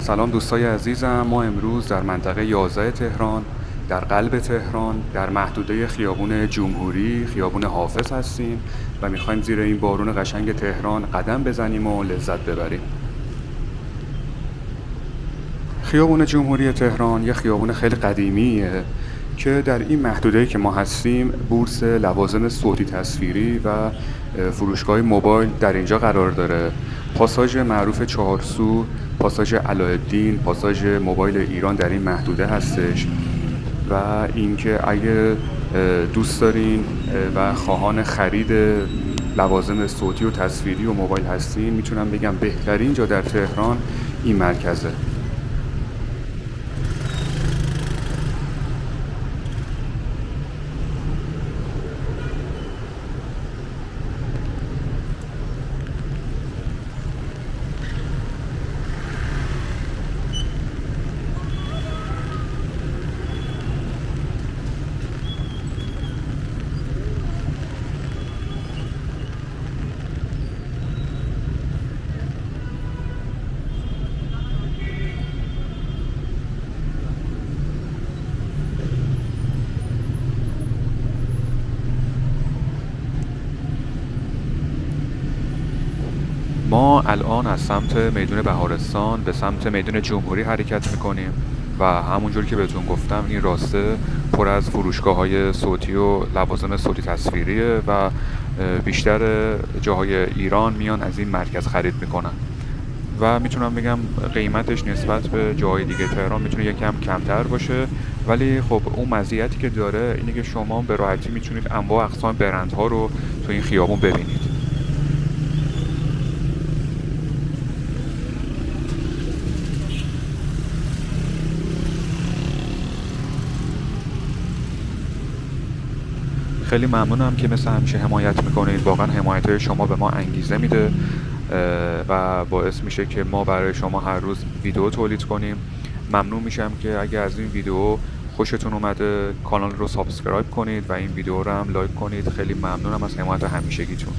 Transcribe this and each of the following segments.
سلام دوستای عزیزم. ما امروز در منطقه 11 تهران در قلب تهران در محدوده خیابون جمهوری، خیابون حافظ هستیم و میخوایم زیر این بارون قشنگ تهران قدم بزنیم و لذت ببریم. خیابون جمهوری تهران یه خیابون خیلی قدیمیه که در این محدوده‌ای که ما هستیم بورس لوازم صوتی تصویری و فروشگاه موبایل در اینجا قرار داره. پاساژ معروف چهارسو، پاساژ علاءالدین، پاساژ موبایل ایران در این محدوده هستش و اینکه اگه دوست دارین و خواهان خرید لوازم صوتی و تصویری و موبایل هستین، میتونم بگم بهترین جا در تهران این مرکزه. ما الان از سمت میدون بهارستان به سمت میدون جمهوری حرکت میکنیم و همونجور که بهتون گفتم این راسته پر از فروشگاه‌های صوتی و لوازم صوتی تصویریه و بیشتر جاهای ایران میان از این مرکز خرید میکنن و میتونم بگم قیمتش نسبت به جاهای دیگه تهران میتونه یکم کمتر باشه، ولی خب اون مزیتی که داره اینه که شما به راحتی میتونید انواع اقسام برندها رو تو این خیابون ببینید. خیلی ممنونم که مثل همیشه حمایت میکنید. واقعا حمایت های شما به ما انگیزه میده و باعث میشه که ما برای شما هر روز ویدیو تولید کنیم. ممنون میشم که اگه از این ویدیو خوشتون اومده کانال رو سابسکرایب کنید و این ویدیو رو هم لایک کنید. خیلی ممنونم از حمایت همیشگیتون.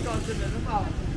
جاذبه بفرمایید.